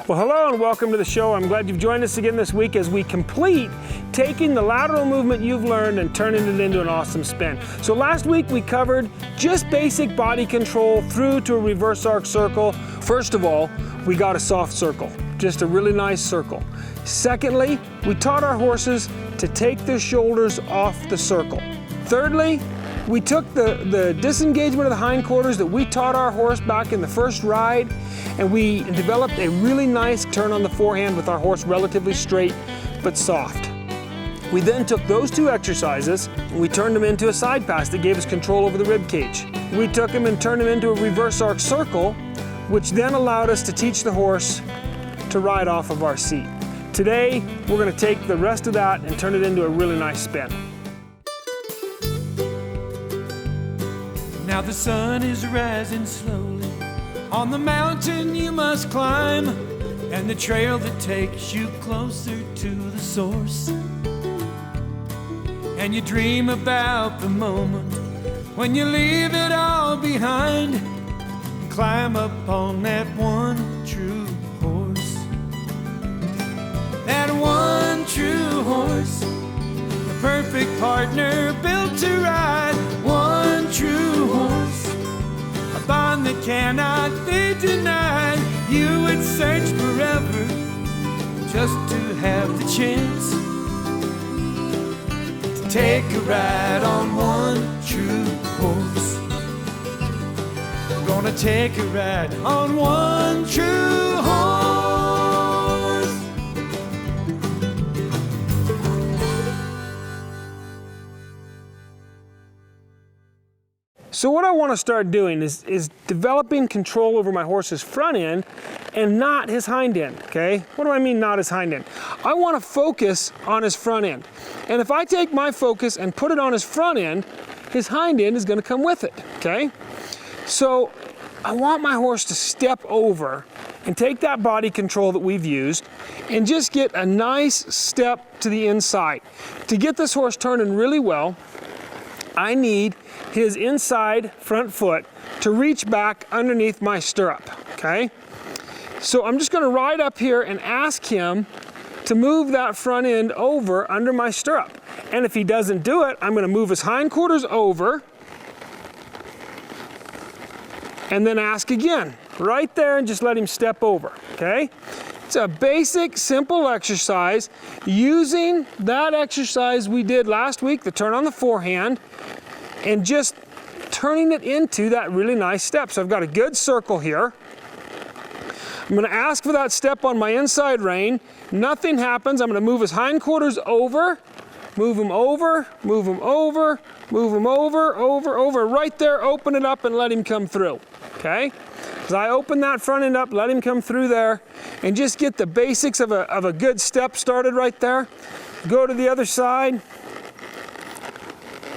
Well, hello and welcome to the show. I'm glad you've joined us again this week as we complete taking the lateral movement you've learned and turning it into an awesome spin. So last week we covered just basic body control through to a reverse arc circle. First of all, we got a soft circle, just a really nice circle. Secondly, we taught our horses to take their shoulders off the circle. Thirdly, we took the disengagement of the hindquarters that we taught our horse back in the first ride, and we developed a really nice turn on the forehand with our horse relatively straight but soft. We then took those two exercises and we turned them into a side pass that gave us control over the rib cage. We took them and turned them into a reverse arc circle, which then allowed us to teach the horse to ride off of our seat. Today, we're going to take the rest of that and turn it into a really nice spin. Now the sun is rising slowly on the mountain you must climb, and the trail that takes you closer to the source. And you dream about the moment when you leave it all behind and climb up on that one true horse. That one true horse, the perfect partner built to ride. One true horse, a bond that cannot be denied. You would search forever just to have the chance to take a ride on one true horse. Gonna take a ride on one true horse. So what I want to start doing is developing control over my horse's front end and not his hind end, okay? What do I mean not his hind end? I want to focus on his front end. And if I take my focus and put it on his front end, his hind end is going to come with it, okay? So I want my horse to step over and take that body control that we've used and just get a nice step to the inside. To get this horse turning really well, I need his inside front foot to reach back underneath my stirrup, okay? So I'm just gonna ride up here and ask him to move that front end over under my stirrup. And if he doesn't do it, I'm gonna move his hindquarters over and then ask again, right there, and just let him step over, okay? It's a basic, simple exercise using that exercise we did last week, the turn on the forehand, and just turning it into that really nice step. So I've got a good circle here. I'm going to ask for that step on my inside rein. Nothing happens. I'm going to move his hindquarters over, move him over, move him over, move him over, over. Right there, open it up and let him come through, okay? As I open that front end up, let him come through there, and just get the basics of a good step started right there. Go to the other side.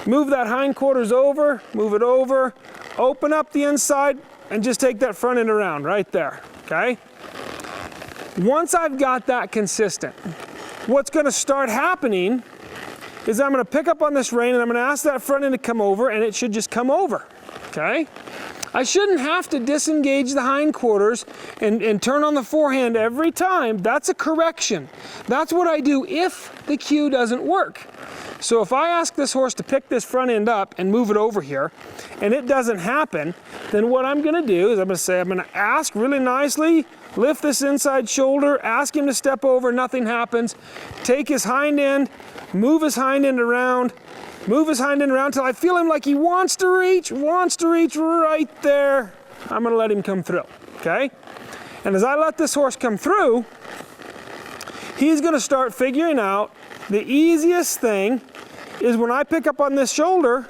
Move that hindquarters over, move it over, open up the inside, and just take that front end around right there, okay? Once I've got that consistent, what's gonna start happening is I'm gonna pick up on this rein and I'm gonna ask that front end to come over, and it should just come over, okay? I shouldn't have to disengage the hindquarters and turn on the forehand every time. That's a correction. That's what I do if the cue doesn't work. So if I ask this horse to pick this front end up and move it over here, and it doesn't happen, then what I'm gonna do is I'm gonna ask really nicely, lift this inside shoulder, ask him to step over, nothing happens. Take his hind end, move his hind end around, move his hind end around until I feel him like he wants to reach right there. I'm gonna let him come through, okay? And as I let this horse come through, he's gonna start figuring out the easiest thing is when I pick up on this shoulder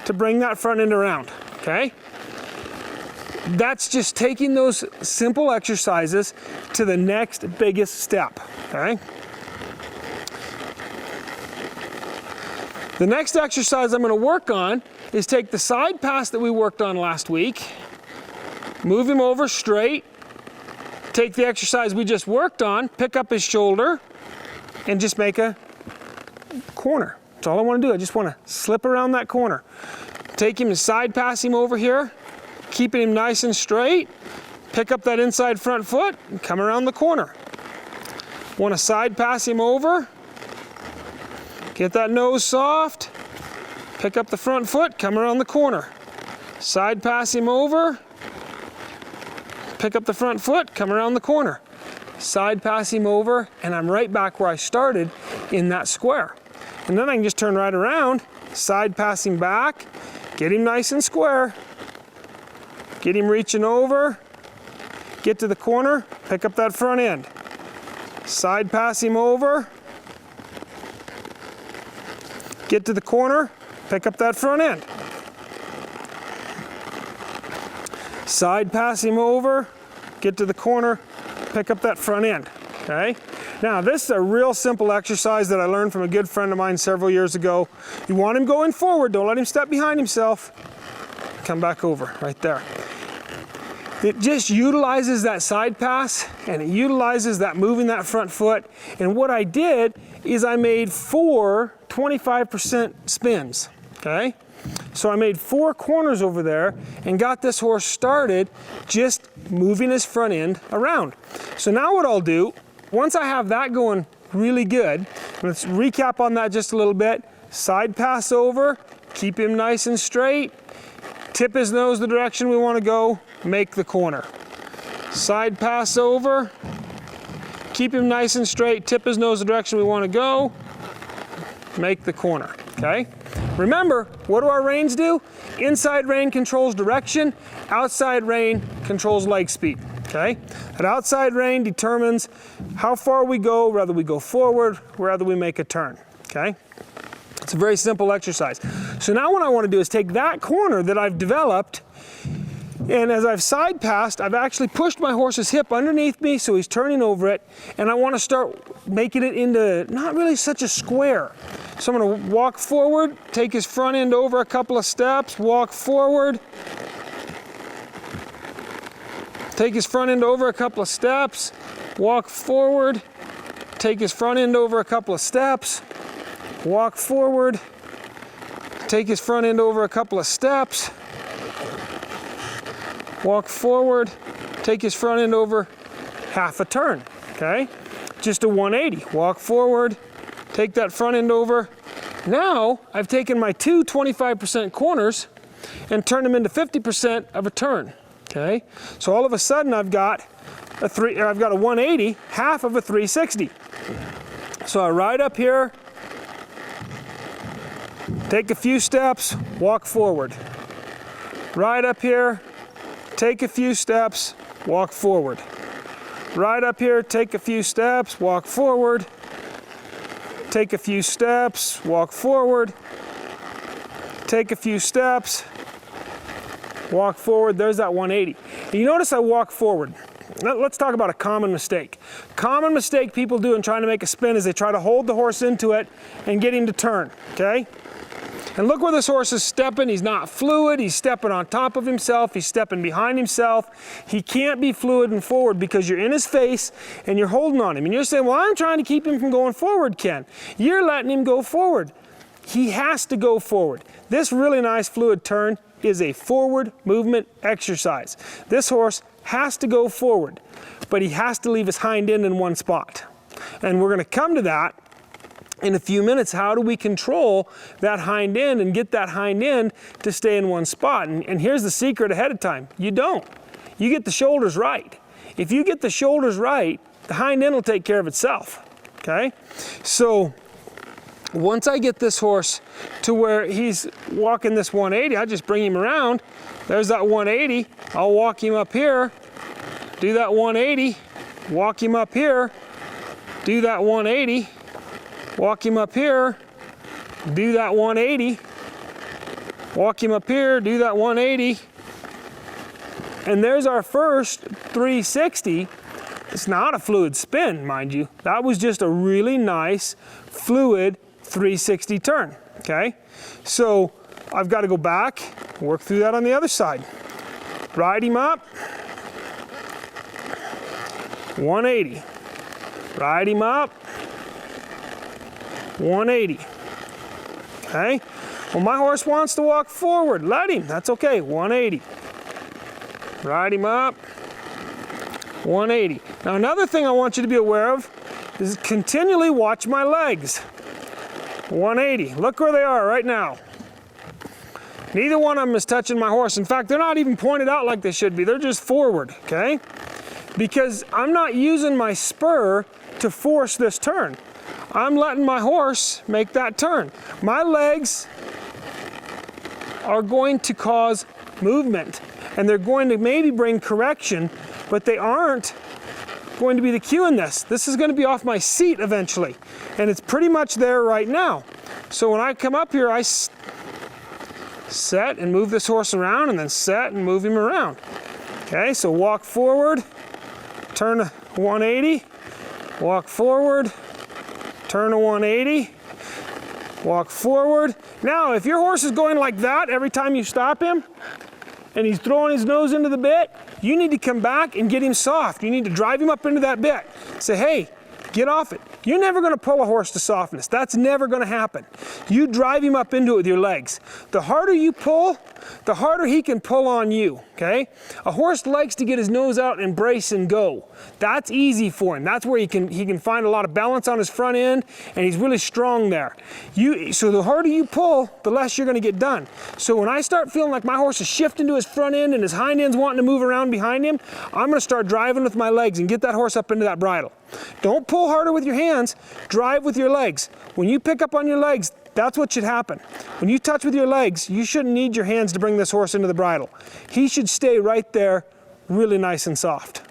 to bring that front end around, okay? That's just taking those simple exercises to the next biggest step, okay? The next exercise I'm going to work on is take the side pass that we worked on last week, move him over straight, take the exercise we just worked on, pick up his shoulder, and just make a corner. That's all I want to do. I just want to slip around that corner. Take him and side pass him over here, keeping him nice and straight, pick up that inside front foot and come around the corner. Want to side pass him over, get that nose soft, pick up the front foot, come around the corner. Side pass him over, pick up the front foot, come around the corner. Side pass him over, and I'm right back where I started in that square. And then I can just turn right around, side pass him back, get him nice and square, get him reaching over, get to the corner, pick up that front end. Side pass him over, get to the corner, pick up that front end. Side pass him over, get to the corner, pick up that front end, okay? Now this is a real simple exercise that I learned from a good friend of mine several years ago. You want him going forward, don't let him step behind himself. Come back over, right there. It just utilizes that side pass and it utilizes that moving that front foot. And what I did is I made 4 25% spins, okay? So I made 4 corners over there and got this horse started just moving his front end around. So now what I'll do, once I have that going really good, let's recap on that just a little bit. Side pass over, keep him nice and straight, tip his nose the direction we want to go, make the corner. Side pass over, keep him nice and straight, tip his nose the direction we want to go, make the corner, okay? Remember, what do our reins do? Inside rein controls direction, outside rein controls leg speed, okay? That outside rein determines how far we go, whether we go forward, whether we make a turn, okay? It's a very simple exercise. So now what I want to do is take that corner that I've developed, and as I've side passed, I've actually pushed my horse's hip underneath me so he's turning over it, and I want to start making it into not really such a square. So I'm going to walk forward, take his front end over a couple of steps, walk forward, take his front end over a couple of steps, walk forward, take his front end over a couple of steps, walk forward, take his front end over a couple of steps, walk forward, take his front end over half a turn, okay? Just a 180, walk forward, take that front end over. Now I've taken my 2 25% corners and turned them into 50% of a turn, okay? So all of a sudden I've got a 180, half of a 360. So I ride up here, take a few steps, walk forward. Ride up here, take a few steps, walk forward. Ride up here, take a few steps, walk forward. Take a few steps, walk forward. Take a few steps, walk forward. There's that 180. And you notice I walk forward. Let's talk about a common mistake. Common mistake people do in trying to make a spin is they try to hold the horse into it and get him to turn, okay? And look where this horse is stepping. He's not fluid. He's stepping on top of himself. He's stepping behind himself. He can't be fluid and forward because you're in his face and you're holding on him. And you're saying, well, I'm trying to keep him from going forward, Ken. You're letting him go forward. He has to go forward. This really nice fluid turn is a forward movement exercise. This horse has to go forward, but he has to leave his hind end in one spot. And we're going to come to that in a few minutes. How do we control that hind end and get that hind end to stay in one spot? And here's the secret ahead of time. You don't. You get the shoulders right. If you get the shoulders right, the hind end will take care of itself, okay? So once I get this horse to where he's walking this 180, I just bring him around. There's that 180. I'll walk him up here, do that 180, walk him up here, do that 180, walk him up here, do that 180, walk him up here, do that 180, and there's our first 360. It's not a fluid spin, mind you. That was just a really nice, fluid 360 turn, okay? So I've got to go back, work through that on the other side. Ride him up, 180. Ride him up, 180. Okay? Well, my horse wants to walk forward. Let him. That's okay. 180. Ride him up, 180. Now another thing I want you to be aware of is continually watch my legs. 180, look where they are right now. Neither one of them is touching my horse. In fact, they're not even pointed out like they should be. They're just forward, okay? Because I'm not using my spur to force this turn. I'm letting my horse make that turn. My legs are going to cause movement, and they're going to maybe bring correction, but they aren't going to be the cue in this. This is going to be off my seat eventually, and it's pretty much there right now. So when I come up here, I set and move this horse around, and then set and move him around. Okay, so walk forward, turn a 180, walk forward, turn a 180, walk forward. Now, if your horse is going like that every time you stop him, and he's throwing his nose into the bit, you need to come back and get him soft. You need to drive him up into that bit. Say, hey, get off it. You're never gonna pull a horse to softness. That's never gonna happen. You drive him up into it with your legs. The harder you pull, the harder he can pull on you, okay? A horse likes to get his nose out and brace and go. That's easy for him. That's where he can find a lot of balance on his front end, and he's really strong there. So the harder you pull, the less you're gonna get done. So when I start feeling like my horse is shifting to his front end and his hind end's wanting to move around behind him, I'm gonna start driving with my legs and get that horse up into that bridle. Don't pull harder with your hands, drive with your legs. When you pick up on your legs, that's what should happen. When you touch with your legs, you shouldn't need your hands to bring this horse into the bridle. He should stay right there, really nice and soft.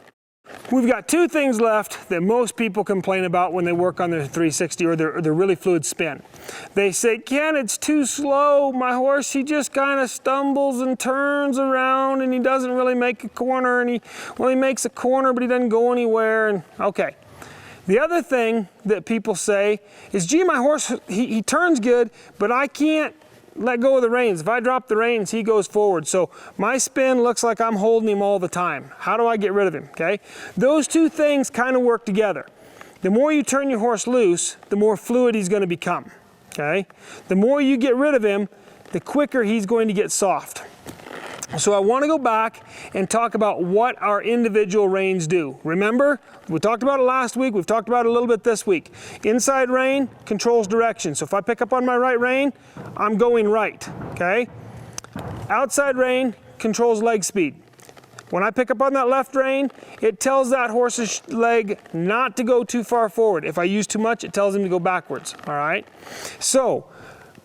We've got two things left that most people complain about when they work on their 360 or their really fluid spin. They say, Ken, it's too slow. My horse, he just kind of stumbles and turns around and he doesn't really make a corner, and he makes a corner, but he doesn't go anywhere. And okay. The other thing that people say is, gee, my horse, he turns good, but I can't let go of the reins. If I drop the reins, he goes forward. So my spin looks like I'm holding him all the time. How do I get rid of him, okay? Those two things kind of work together. The more you turn your horse loose, the more fluid he's going to become, okay? The more you get rid of him, the quicker he's going to get soft. So I want to go back and talk about what our individual reins do. Remember, we talked about it last week, we've talked about it a little bit this week. Inside rein controls direction. So if I pick up on my right rein, I'm going right, okay? Outside rein controls leg speed. When I pick up on that left rein, it tells that horse's leg not to go too far forward. If I use too much, it tells him to go backwards, all right? So,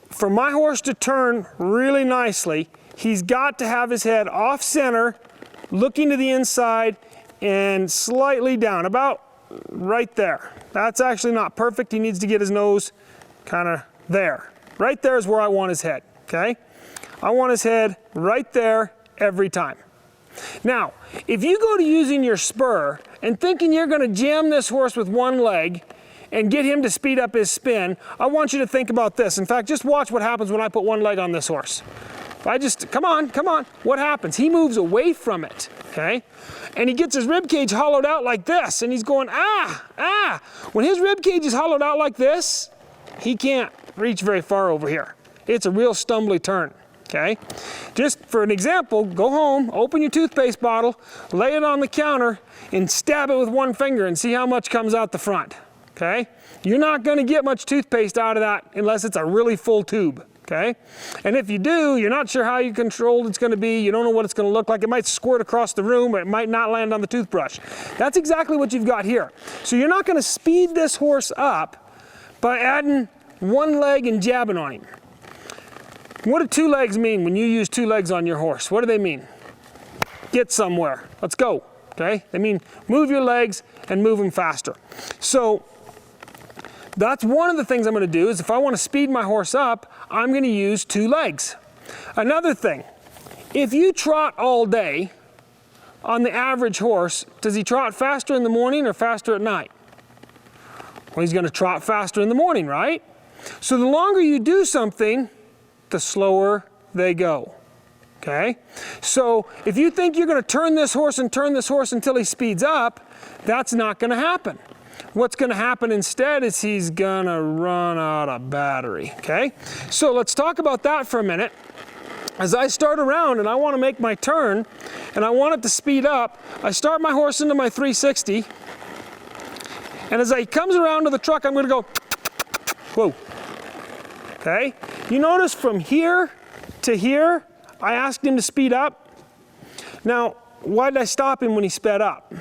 for my horse to turn really nicely, he's got to have his head off center, looking to the inside, and slightly down, about right there. That's actually not perfect. He needs to get his nose kind of there. Right there is where I want his head, okay? I want his head right there every time. Now, if you go to using your spur and thinking you're going to jam this horse with one leg and get him to speed up his spin, I want you to think about this. In fact, just watch what happens when I put one leg on this horse. If I just, come on, what happens? He moves away from it, okay? And he gets his rib cage hollowed out like this, and he's going, ah. When his rib cage is hollowed out like this, he can't reach very far over here. It's a real stumbly turn, okay? Just for an example, go home, open your toothpaste bottle, lay it on the counter, and stab it with one finger and see how much comes out the front, okay? You're not gonna get much toothpaste out of that unless it's a really full tube. Okay? And if you do, you're not sure how you controlled it's going to be, you don't know what it's going to look like, it might squirt across the room, or it might not land on the toothbrush. That's exactly what you've got here. So you're not going to speed this horse up by adding one leg and jabbing on him. What do two legs mean when you use two legs on your horse? What do they mean? Get somewhere. Let's go. Okay? They mean move your legs and move them faster. So that's one of the things I'm going to do is if I want to speed my horse up, I'm going to use two legs. Another thing, if you trot all day on the average horse, does he trot faster in the morning or faster at night? Well, he's going to trot faster in the morning, right? So the longer you do something, the slower they go. Okay? So if you think you're going to turn this horse until he speeds up, that's not going to happen. What's going to happen instead is he's going to run out of battery, okay? So let's talk about that for a minute. as I start around and I want to make my turn and I want it to speed up, I start my horse into my 360. And as he comes around to the truck, I'm going to go, whoa. Okay? You notice from here to here, I asked him to speed up. Now, why did I stop him when he sped up?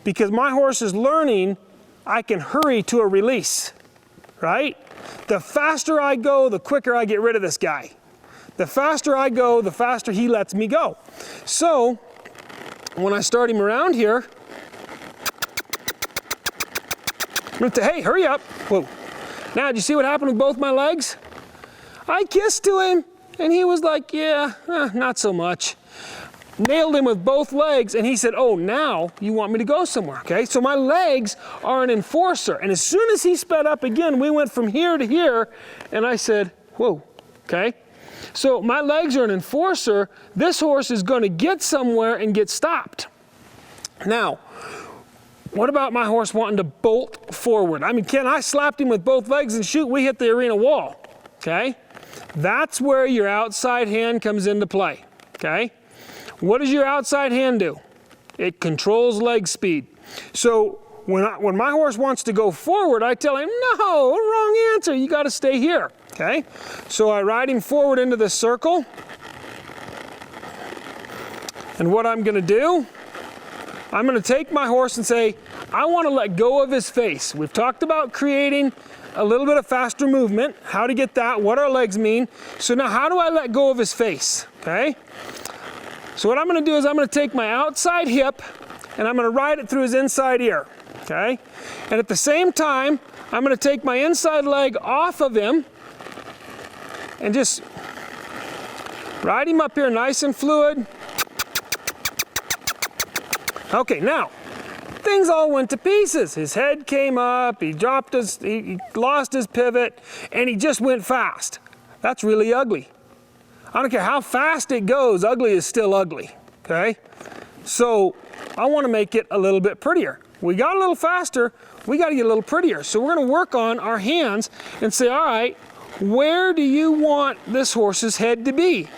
Because my horse is learning I can hurry to a release, right? The faster I go, the quicker I get rid of this guy. The faster I go, the faster he lets me go. So, when I start him around here, I'm going to say, hey, hurry up. Whoa. Now, did you see what happened with both my legs? I kissed to him, and he was like, yeah, not so much. Nailed him with both legs, and he said, oh, now you want me to go somewhere, okay? So my legs are an enforcer, and as soon as he sped up again, we went from here to here, and I said, whoa, okay? So my legs are an enforcer. This horse is going to get somewhere and get stopped. Now, what about my horse wanting to bolt forward? I mean, Ken, I slapped him with both legs and shoot, we hit the arena wall, okay? That's where your outside hand comes into play, okay? What does your outside hand do? It controls leg speed. So when my horse wants to go forward, I tell him, no, wrong answer, you got to stay here, okay? So I ride him forward into the circle. And what I'm going to do, I'm going to take my horse and say, I want to let go of his face. We've talked about creating a little bit of faster movement, how to get that, what our legs mean. So now how do I let go of his face, okay? So what I'm going to do is I'm going to take my outside hip and I'm going to ride it through his inside ear, okay? And at the same time, I'm going to take my inside leg off of him and just ride him up here nice and fluid. Okay, now, things all went to pieces. His head came up, he lost his pivot, and he just went fast. That's really ugly. I don't care how fast it goes, ugly is still ugly, okay? So I want to make it a little bit prettier. We got a little faster, we got to get a little prettier. So we're going to work on our hands and say, all right, where do you want this horse's head to be?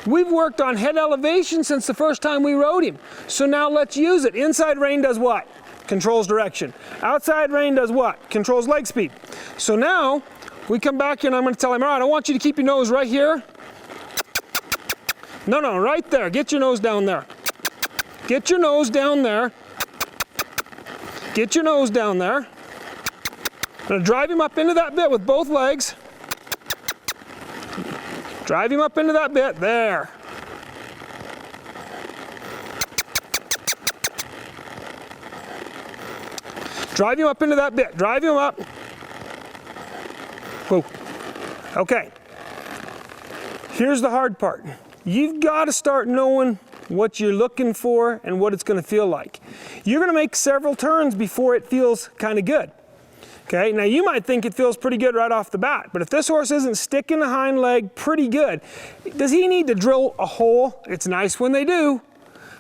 We've worked on head elevation since the first time we rode him. So now let's use it. Inside rein does what? Controls direction. Outside rein does what? Controls leg speed. So now we come back here and I'm going to tell him, all right, I want you to keep your nose right here. No, right there. Get your nose down there. Get your nose down there. Get your nose down there. I'm going to drive him up into that bit with both legs. Drive him up into that bit. There. Drive him up into that bit. Drive him up. Whoa. Okay. Here's the hard part. You've got to start knowing what you're looking for and what it's going to feel like. You're going to make several turns before it feels kind of good. Okay, now you might think it feels pretty good right off the bat, but if this horse isn't sticking the hind leg pretty good, does he need to drill a hole? It's nice when they do,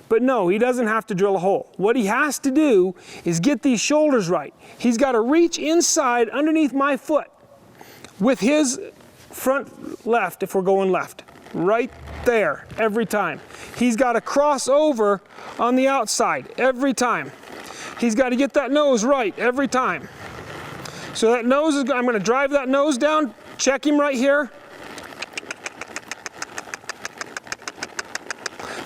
but no, he doesn't have to drill a hole. What he has to do is get these shoulders right. He's got to reach inside underneath my foot with his front left, if we're going left. Right there, every time. He's got to cross over on the outside, every time. He's got to get that nose right, every time. So that nose is, I'm going to drive that nose down, check him right here.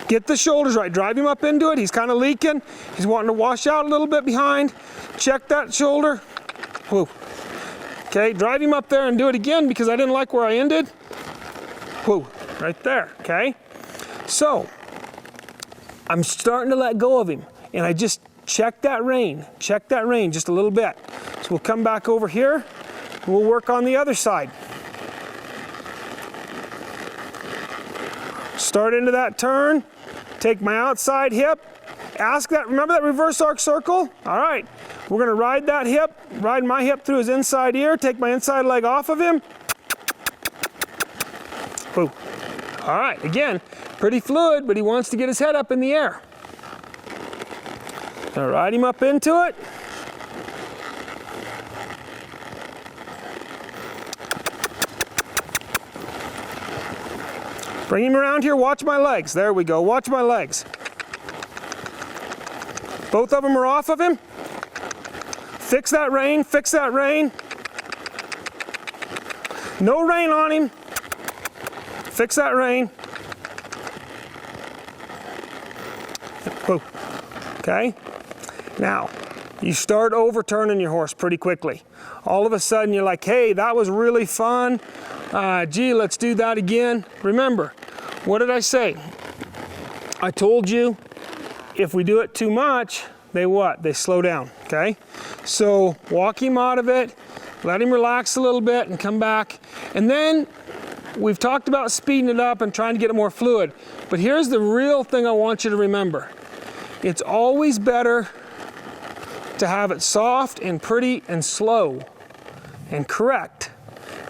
Get the shoulders right, drive him up into it. He's kind of leaking. He's wanting to wash out a little bit behind. Check that shoulder. Whoa. Okay, drive him up there and do it again because I didn't like where I ended. Whoa. Right there, okay? So, I'm starting to let go of him, and I just check that rein just a little bit. So we'll come back over here, and we'll work on the other side. Start into that turn, take my outside hip, remember that reverse arc circle? All right, we're gonna ride that hip, ride my hip through his inside ear, take my inside leg off of him. Whoa. All right, again, pretty fluid, but he wants to get his head up in the air. Gonna ride him up into it. Bring him around here, watch my legs. There we go, watch my legs. Both of them are off of him. Fix that rein, fix that rein. No rein on him. Fix that rein. Whoa. Okay? Now, you start overturning your horse pretty quickly. All of a sudden you're like, hey, that was really fun. Gee, let's do that again. Remember, what did I say? I told you if we do it too much, they what? They slow down, okay? So walk him out of it, let him relax a little bit and come back. And then we've talked about speeding it up and trying to get it more fluid. But here's the real thing I want you to remember. It's always better to have it soft and pretty and slow and correct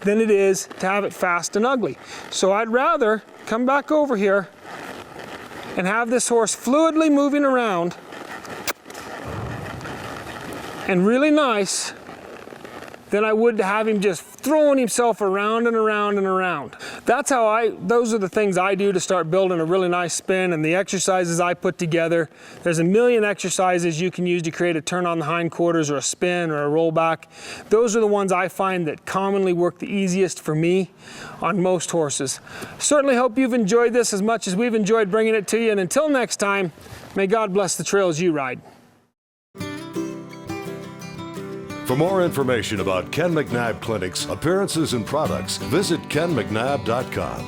than it is to have it fast and ugly. So I'd rather come back over here and have this horse fluidly moving around and really nice than I would to have him just throwing himself around and around and around. That's how those are the things I do to start building a really nice spin, and the exercises I put together. There's a million exercises you can use to create a turn on the hindquarters or a spin or a rollback. Those are the ones I find that commonly work the easiest for me on most horses. Certainly hope you've enjoyed this as much as we've enjoyed bringing it to you, and until next time, may God bless the trails you ride. For more information about Ken McNabb Clinic's appearances and products, visit kenmcnabb.com.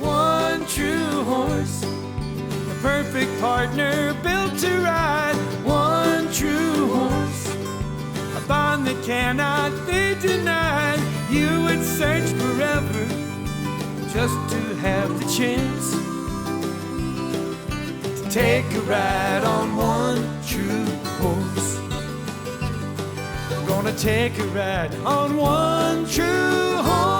One true horse, the perfect partner built to ride. One true horse, a bond that cannot be denied. You would search forever just to have the chance to take a ride on one true horse. Gonna take a ride on one true horse.